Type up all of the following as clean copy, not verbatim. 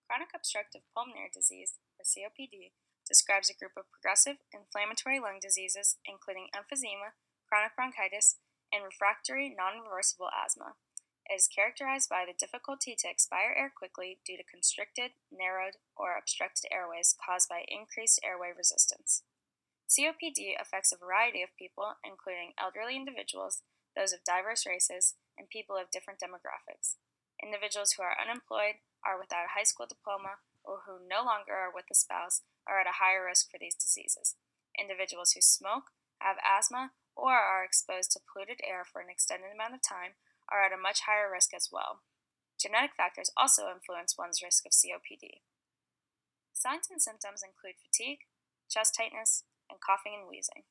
Chronic obstructive pulmonary disease, or COPD, describes a group of progressive inflammatory lung diseases, including emphysema, chronic bronchitis, and refractory non-reversible asthma. It is characterized by the difficulty to expire air quickly due to constricted, narrowed, or obstructed airways caused by increased airway resistance. COPD affects a variety of people, including elderly individuals, those of diverse races, and people of different demographics. Individuals who are unemployed, are without a high school diploma, or who no longer are with a spouse are at a higher risk for these diseases. Individuals who smoke, have asthma, or are exposed to polluted air for an extended amount of time are at a much higher risk as well. Genetic factors also influence one's risk of COPD. Signs and symptoms include fatigue, chest tightness, and coughing and wheezing.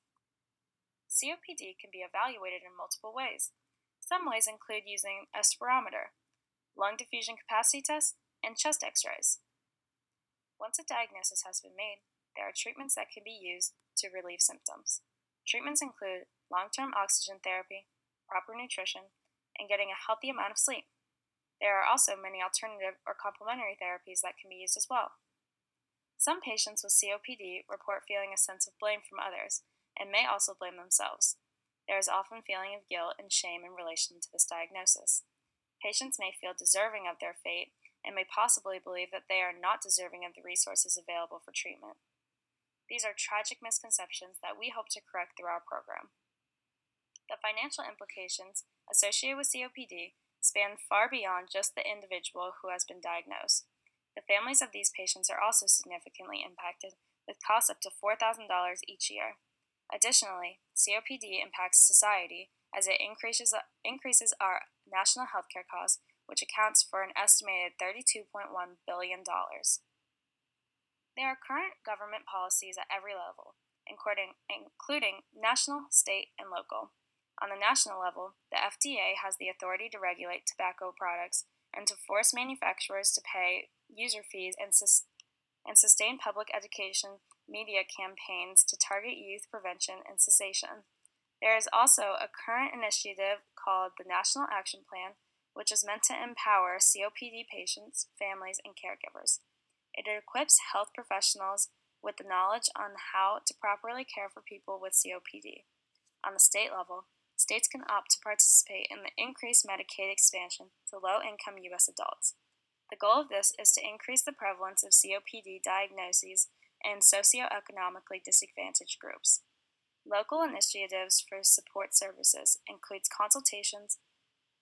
COPD can be evaluated in multiple ways. Some ways include using a spirometer, lung diffusion capacity test, and chest x-rays. Once a diagnosis has been made, there are treatments that can be used to relieve symptoms. Treatments include long-term oxygen therapy, proper nutrition, and getting a healthy amount of sleep. There are also many alternative or complementary therapies that can be used as well. Some patients with COPD report feeling a sense of blame from others, and may also blame themselves. There is often feeling of guilt and shame in relation to this diagnosis. Patients may feel deserving of their fate and may possibly believe that they are not deserving of the resources available for treatment. These are tragic misconceptions that we hope to correct through our program. The financial implications associated with COPD span far beyond just the individual who has been diagnosed. The families of these patients are also significantly impacted, with costs up to $4,000 each year. Additionally, COPD impacts society as it increases our national healthcare costs, which accounts for an estimated $32.1 billion. There are current government policies at every level, including national, state, and local. On the national level, the FDA has the authority to regulate tobacco products and to force manufacturers to pay user fees and sustain public education media campaigns to target youth prevention and cessation. There is also a current initiative called the National Action Plan, which is meant to empower COPD patients, families, and caregivers. It equips health professionals with the knowledge on how to properly care for people with COPD. On the state level, states can opt to participate in the increased Medicaid expansion to low-income U.S. adults. The goal of this is to increase the prevalence of COPD diagnoses in socioeconomically disadvantaged groups. Local initiatives for support services includes consultations,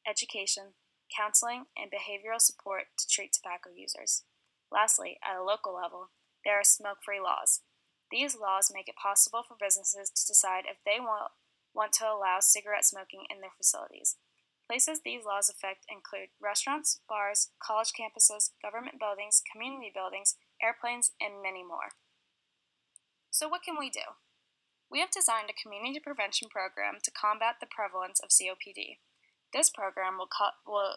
education, counseling, and behavioral support to treat tobacco users. Lastly, at a local level, there are smoke-free laws. These laws make it possible for businesses to decide if they want to allow cigarette smoking in their facilities. Places these laws affect include restaurants, bars, college campuses, government buildings, community buildings, airplanes, and many more. So what can we do? We have designed a community prevention program to combat the prevalence of COPD. This program will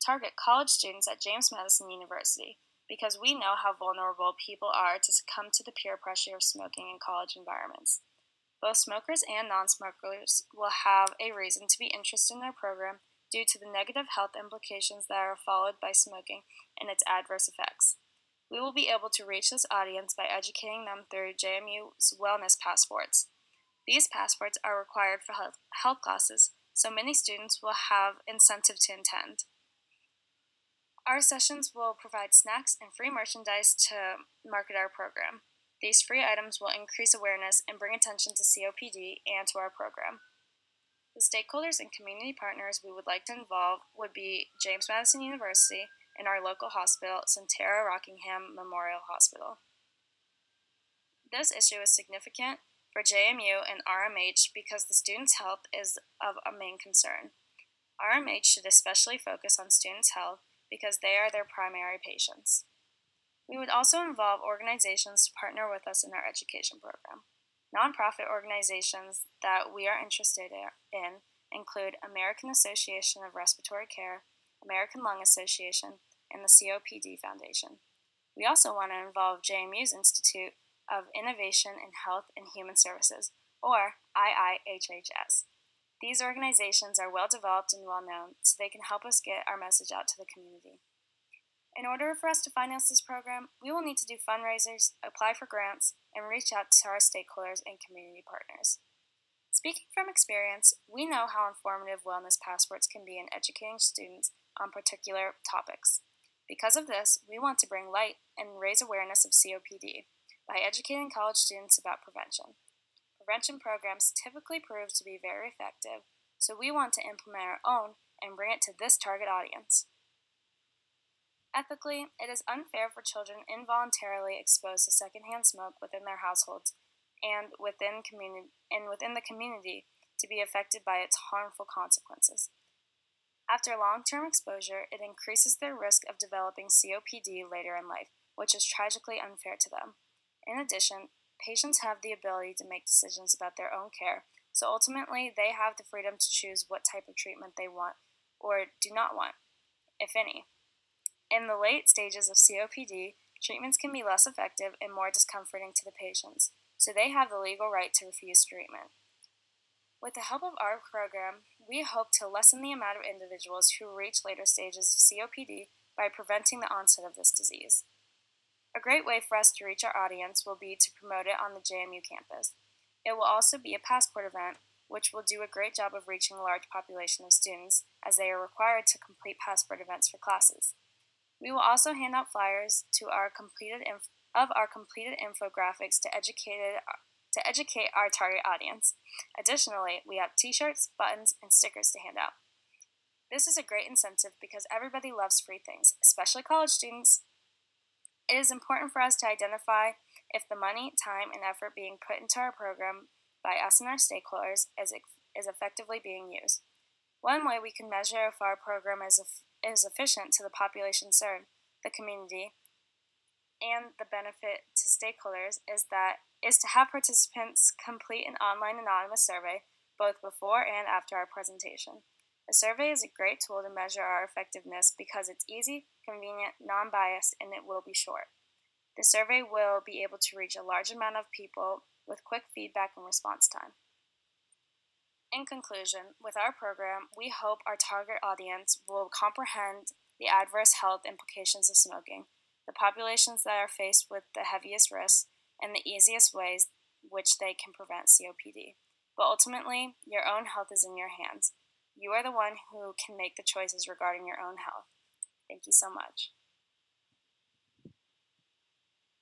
target college students at James Madison University because we know how vulnerable people are to succumb to the peer pressure of smoking in college environments. Both smokers and non-smokers will have a reason to be interested in our program due to the negative health implications that are followed by smoking and its adverse effects. We will be able to reach this audience by educating them through JMU's wellness passports. These passports are required for health classes, so many students will have incentive to attend. Our sessions will provide snacks and free merchandise to market our program. These free items will increase awareness and bring attention to COPD and to our program. The stakeholders and community partners we would like to involve would be James Madison University and our local hospital, Sentara Rockingham Memorial Hospital. This issue is significant for JMU and RMH because the students' health is of a main concern. RMH should especially focus on students' health because they are their primary patients. We would also involve organizations to partner with us in our education program. Nonprofit organizations that we are interested in include American Association of Respiratory Care, American Lung Association, and the COPD Foundation. We also want to involve JMU's Institute of Innovation in Health and Human Services, or IIHHS. These organizations are well developed and well known, so they can help us get our message out to the community. In order for us to finance this program, we will need to do fundraisers, apply for grants, and reach out to our stakeholders and community partners. Speaking from experience, we know how informative wellness passports can be in educating students on particular topics. Because of this, we want to bring light and raise awareness of COPD by educating college students about prevention. Prevention programs typically prove to be very effective, so we want to implement our own and bring it to this target audience. Ethically, it is unfair for children involuntarily exposed to secondhand smoke within their households and within the community to be affected by its harmful consequences. After long-term exposure, it increases their risk of developing COPD later in life, which is tragically unfair to them. In addition, patients have the ability to make decisions about their own care, so ultimately they have the freedom to choose what type of treatment they want or do not want, if any. In the late stages of COPD, treatments can be less effective and more discomforting to the patients, so they have the legal right to refuse treatment. With the help of our program, we hope to lessen the amount of individuals who reach later stages of COPD by preventing the onset of this disease. A great way for us to reach our audience will be to promote it on the JMU campus. It will also be a passport event, which will do a great job of reaching a large population of students, as they are required to complete passport events for classes. We will also hand out flyers of our completed infographics to educate our target audience. Additionally, we have t-shirts, buttons, and stickers to hand out. This is a great incentive because everybody loves free things, especially college students. It is important for us to identify if the money, time, and effort being put into our program by us and our stakeholders is effectively being used. One way we can measure if our program is efficient to the population served, the community, and the benefit to stakeholders is to have participants complete an online anonymous survey both before and after our presentation. The survey is a great tool to measure our effectiveness because it's easy, convenient, non-biased, and it will be short. The survey will be able to reach a large amount of people with quick feedback and response time. In conclusion, with our program, we hope our target audience will comprehend the adverse health implications of smoking, the populations that are faced with the heaviest risks, and the easiest ways which they can prevent COPD. But ultimately, your own health is in your hands. You are the one who can make the choices regarding your own health. Thank you so much.